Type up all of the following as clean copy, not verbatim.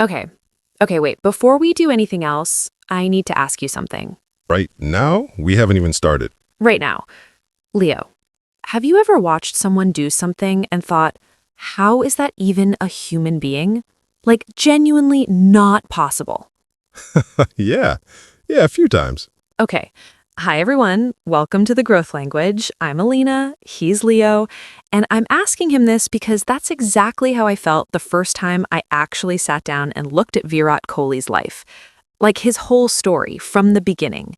Okay. Okay, wait. Before we do anything else, I need to ask you something. Right now, we haven't even started. Right now. Leo, have you ever watched someone do something and thought, how is that even a human being? Like, genuinely not possible. Yeah, a few times. Okay. Hi, everyone. Welcome to the Growth Language. I'm Alina, he's Leo, and I'm asking him this because that's exactly how I felt the first time I actually sat down and looked at Virat Kohli's life. Like his whole story from the beginning.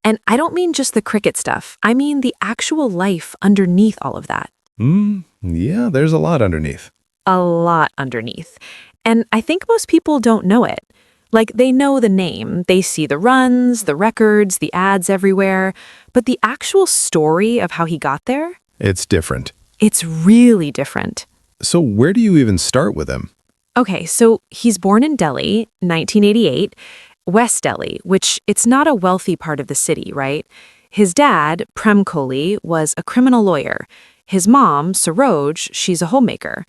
And I don't mean just the cricket stuff. I mean the actual life underneath all of that. Yeah, there's a lot underneath. A lot underneath. And I think most people don't know it. Like, they know the name, they see the runs, the records, the ads everywhere, but the actual story of how he got there, It's different. it's really different. So where do you even start with him? Okay, so he's born in Delhi, 1988, West Delhi, which it's not a wealthy part of the city, right? His dad, Prem Kohli, was a criminal lawyer. His mom, Saroj, she's a homemaker.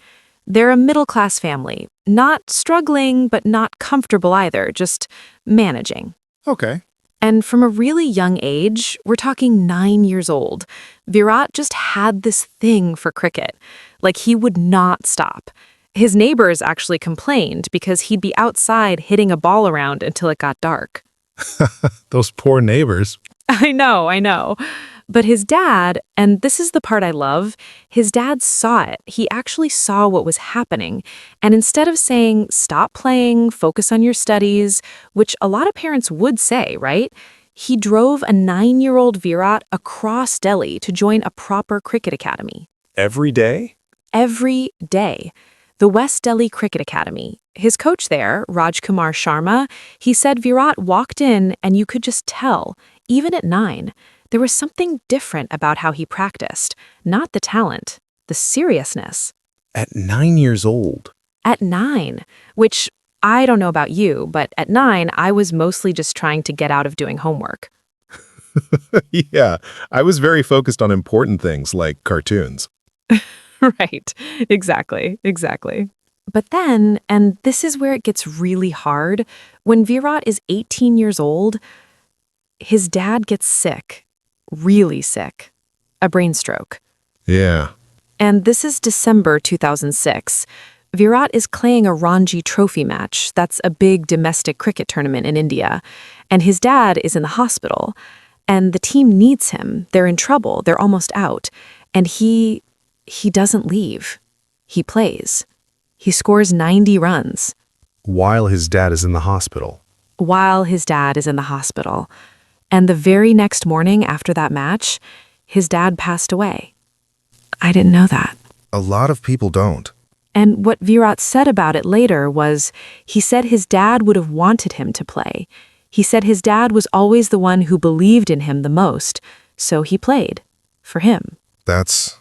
They're a middle-class family, not struggling, but not comfortable either, just managing. Okay. And from a really young age, we're talking 9 years old, Virat just had this thing for cricket. Like, he would not stop. His neighbors actually complained because he'd be outside hitting a ball around until it got dark. Those poor neighbors. I know. But his dad, and this is the part I love, his dad saw it. He actually saw what was happening. And instead of saying, stop playing, focus on your studies, which a lot of parents would say, right? He drove a 9-year-old Virat across Delhi to join a proper cricket academy. Every day? Every day. The West Delhi Cricket Academy. His coach there, Rajkumar Sharma, he said Virat walked in and you could just tell, even at 9, there was something different about how he practiced. Not the talent, the seriousness. At 9 years old. At 9, which I don't know about you, but at 9, I was mostly just trying to get out of doing homework. Yeah, I was very focused on important things like cartoons. Right, exactly. But then, and this is where it gets really hard, when Virat is 18 years old, his dad gets sick, really sick, a brain stroke. Yeah. And this is December 2006. Virat is playing a Ranji Trophy match. That's a big domestic cricket tournament in India. And his dad is in the hospital. And the team needs him. They're in trouble. They're almost out. And he doesn't leave. He plays. He scores 90 runs. While his dad is in the hospital. While his dad is in the hospital. And the very next morning after that match, his dad passed away. I didn't know that. A lot of people don't. And what Virat said about it later was, he said his dad would have wanted him to play. He said his dad was always the one who believed in him the most, so he played. For him. That's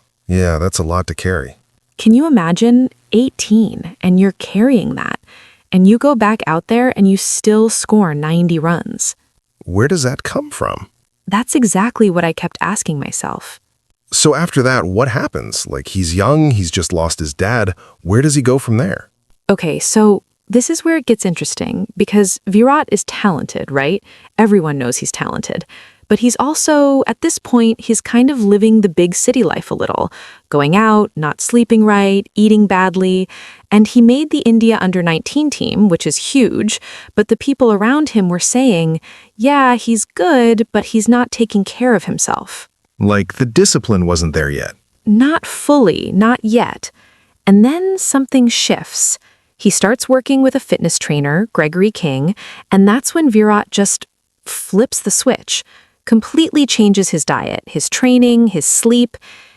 a lot to carry. Can you imagine 18 and you're carrying that, and you go back out there and you still score 90 runs? Where does that come from? That's exactly what I kept asking myself. So after that, what happens? Like, he's young, he's just lost his dad. Where does he go from there? Okay, so this is where it gets interesting, because Virat is talented, right? Everyone knows he's talented. But he's also, at this point, he's kind of living the big city life a little, going out, not sleeping right, eating badly. And he made the India under-19 team, which is huge, but the people around him were saying, yeah, he's good, but he's not taking care of himself. Like, the discipline wasn't there yet. Not fully, not yet. And then something shifts. He starts working with a fitness trainer, Gregory King, and that's when Virat just flips the switch. Completely changes his diet, his training, his sleep.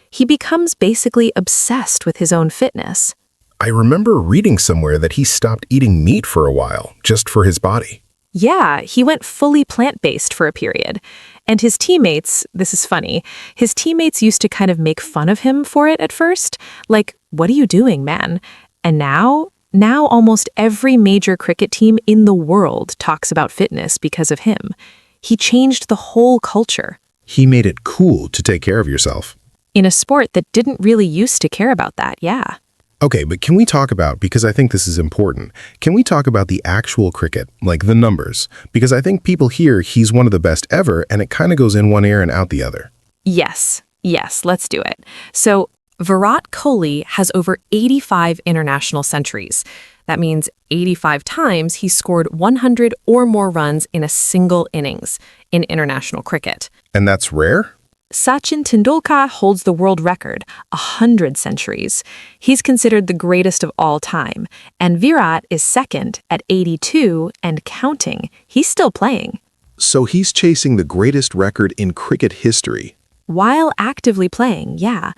He becomes basically obsessed with his own fitness. I remember reading somewhere that he stopped eating meat for a while, just for his body. Yeah, he went fully plant-based for a period. And his teammates, this is funny, his teammates used to kind of make fun of him for it at first. Like, what are you doing, man? And now almost every major cricket team in the world talks about fitness because of him. He changed the whole culture. He made it cool to take care of yourself. In a sport that didn't really used to care about that, yeah. Okay, but can we talk about, because I think this is important, can we talk about the actual cricket, like the numbers? Because I think people hear he's one of the best ever, and it kind of goes in one ear and out the other. Yes, let's do it. So, Virat Kohli has over 85 international centuries. That means 85 times he scored 100 or more runs in a single innings in international cricket. And that's rare? Sachin Tendulkar holds the world record, 100 centuries. He's considered the greatest of all time, and Virat is second at 82 and counting. He's still playing. So he's chasing the greatest record in cricket history. While actively playing, yeah.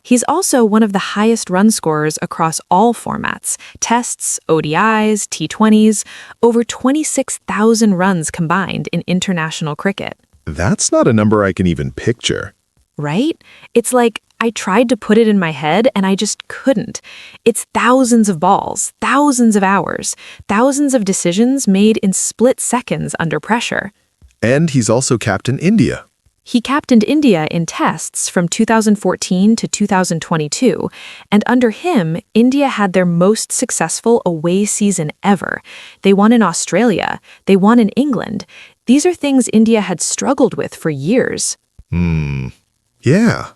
He's also one of the highest run scorers across all formats, tests, ODIs, T20s, over 26,000 runs combined in international cricket. That's not a number I can even picture. Right? It's like I tried to put it in my head and I just couldn't. It's thousands of balls, thousands of hours, thousands of decisions made in split seconds under pressure. And he's also captain India. He captained India in tests from 2014 to 2022, and under him, India had their most successful away season ever. They won in Australia. They won in England. These are things India had struggled with for years. Yeah.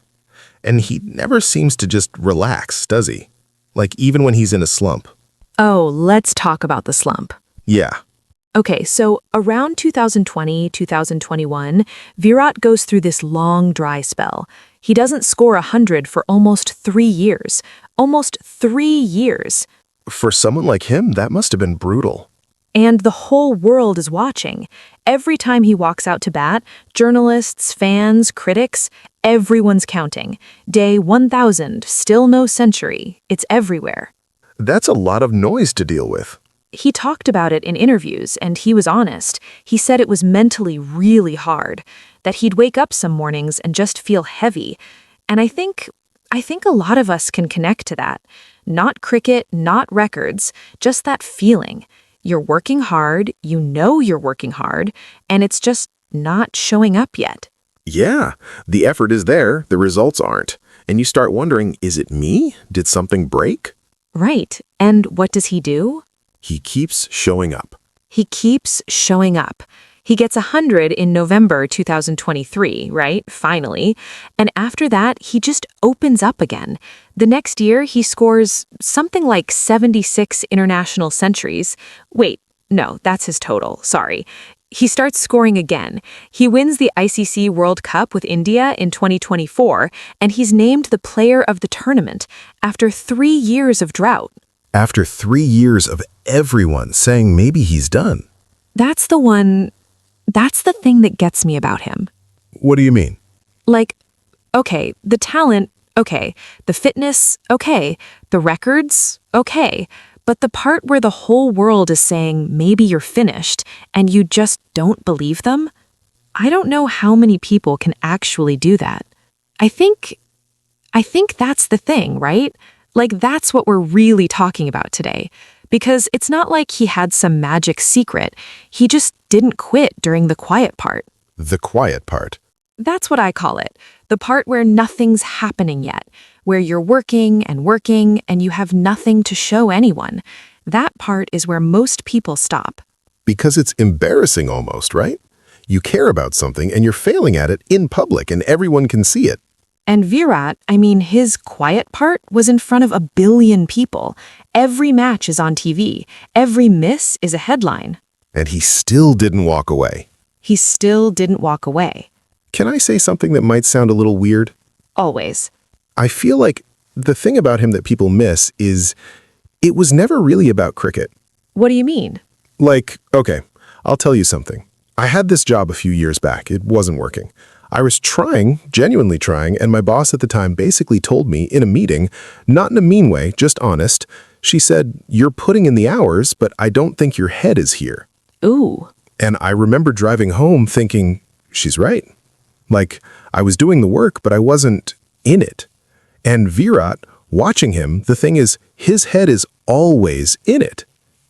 And he never seems to just relax, does he? Like even when he's in a slump. Oh, let's talk about the slump. Yeah. Okay, so around 2020, 2021, Virat goes through this long dry spell. He doesn't score 100 for almost 3 years. Almost 3 years. For someone like him, that must have been brutal. And the whole world is watching. Every time he walks out to bat, journalists, fans, critics, everyone's counting. Day 1000, still no century. It's everywhere. That's a lot of noise to deal with. He talked about it in interviews, and he was honest. He said it was mentally really hard, that he'd wake up some mornings and just feel heavy. And I think a lot of us can connect to that. Not cricket, not records, just that feeling. You're working hard, you know you're working hard, and it's just not showing up yet. Yeah, the effort is there, the results aren't. And you start wondering, is it me? Did something break? Right. And what does he do? He keeps showing up. He keeps showing up. He gets 100 in November 2023, right? Finally. And after that, he just opens up again. The next year, he scores something like 76 international centuries. Wait, no, that's his total. Sorry. He starts scoring again. He wins the ICC World Cup with India in 2024, and he's named the player of the tournament after 3 years of drought. After 3 years of everyone saying maybe he's done. That's the thing that gets me about him. What do you mean? Like, okay, the talent, okay, the fitness, okay, the records, okay, but the part where the whole world is saying maybe you're finished and you just don't believe them, I don't know how many people can actually do that. I think that's the thing, right? Like, that's what we're really talking about today. Because it's not like he had some magic secret. He just didn't quit during the quiet part. The quiet part. That's what I call it. The part where nothing's happening yet. Where you're working and you have nothing to show anyone. That part is where most people stop. Because it's embarrassing almost, right? You care about something and you're failing at it in public and everyone can see it. And Virat, his quiet part was in front of 1 billion people. Every match is on TV. Every miss is a headline. And he still didn't walk away. He still didn't walk away. Can I say something that might sound a little weird? Always. I feel like the thing about him that people miss is it was never really about cricket. What do you mean? Like, okay, I'll tell you something. I had this job a few years back. It wasn't working. I was trying, genuinely trying, and my boss at the time basically told me in a meeting, not in a mean way, just honest, she said, "You're putting in the hours, but I don't think your head is here." Ooh. And I remember driving home thinking, she's right. Like, I was doing the work, but I wasn't in it. And Virat, watching him, the thing is, his head is always in it.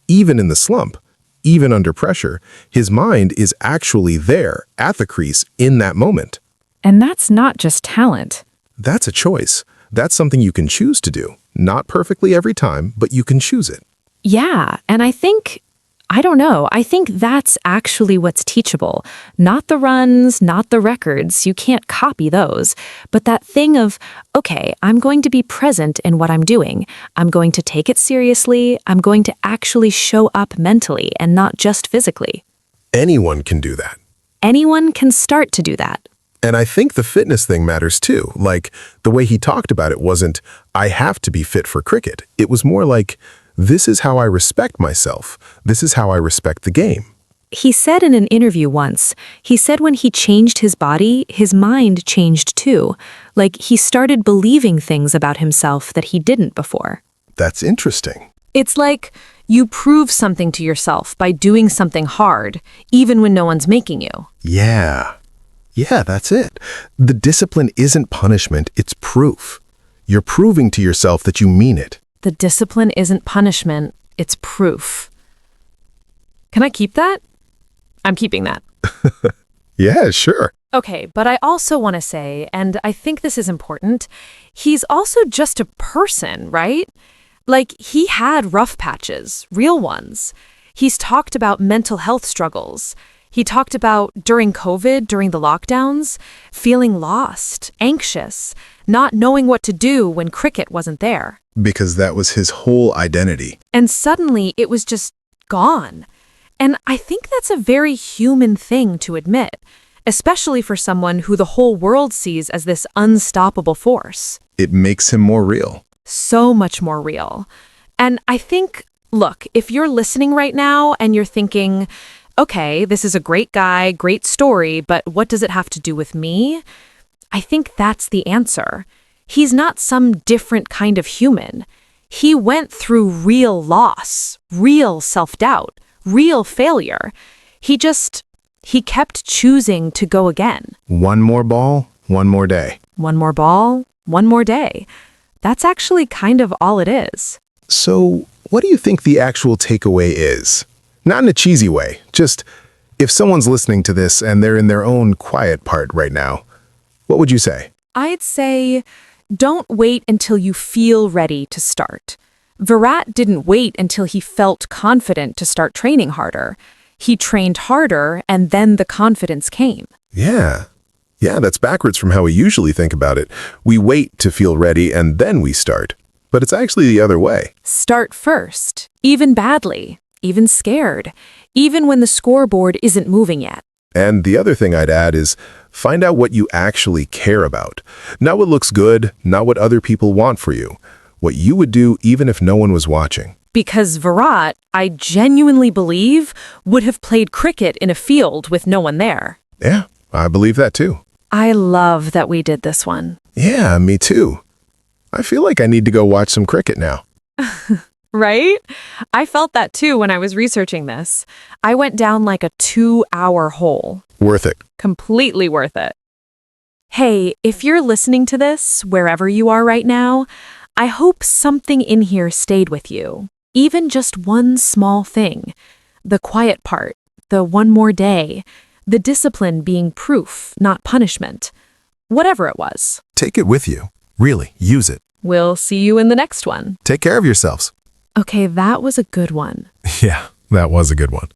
Even in the slump, even under pressure, his mind is actually there, at the crease, in that moment. And that's not just talent. That's a choice. That's something you can choose to do. Not perfectly every time, but you can choose it. Yeah, and I don't know, I think that's actually what's teachable. Not the runs, not the records, you can't copy those. But that thing of, okay, I'm going to be present in what I'm doing. I'm going to take it seriously. I'm going to actually show up mentally and not just physically. Anyone can do that. Anyone can start to do that. And I think the fitness thing matters too. Like, the way he talked about it wasn't, I have to be fit for cricket. It was more like, this is how I respect myself. This is how I respect the game. He said in an interview once, he said when he changed his body, his mind changed too. Like he started believing things about himself that he didn't before. That's interesting. It's like you prove something to yourself by doing something hard, even when no one's making you. Yeah, that's it. The discipline isn't punishment, it's proof. You're proving to yourself that you mean it. The discipline isn't punishment, it's proof. Can I keep that? I'm keeping that. Yeah, sure. Okay, but I also want to say, and I think this is important, he's also just a person, right? Like, he had rough patches, real ones. He's talked about mental health struggles. He talked about, during COVID, during the lockdowns, feeling lost, anxious, not knowing what to do when cricket wasn't there. Because that was his whole identity. And suddenly, it was just gone. And I think that's a very human thing to admit, especially for someone who the whole world sees as this unstoppable force. It makes him more real. So much more real. And I think, look, if you're listening right now and you're thinking, okay, this is a great guy, great story, but what does it have to do with me? I think that's the answer. He's not some different kind of human. He went through real loss, real self-doubt, real failure. He kept choosing to go again. One more ball, one more day. One more ball, one more day. That's actually kind of all it is. So, what do you think the actual takeaway is? Not in a cheesy way, just if someone's listening to this and they're in their own quiet part right now, what would you say? I'd say, don't wait until you feel ready to start. Virat didn't wait until he felt confident to start training harder. He trained harder, and then the confidence came. Yeah, that's backwards from how we usually think about it. We wait to feel ready and then we start. But it's actually the other way. Start first, even badly, even scared, even when the scoreboard isn't moving yet. And the other thing I'd add is find out what you actually care about. Not what looks good, not what other people want for you. What you would do even if no one was watching. Because Virat, I genuinely believe, would have played cricket in a field with no one there. Yeah, I believe that too. I love that we did this one. Yeah, me too. I feel like I need to go watch some cricket now. Right? I felt that too when I was researching this. I went down like a 2-hour hole. Worth it. Completely worth it. Hey, if you're listening to this, wherever you are right now, I hope something in here stayed with you. Even just one small thing. The quiet part, the one more day, the discipline being proof, not punishment. Whatever it was. Take it with you. Really, use it. We'll see you in the next one. Take care of yourselves. Okay, that was a good one. Yeah, that was a good one.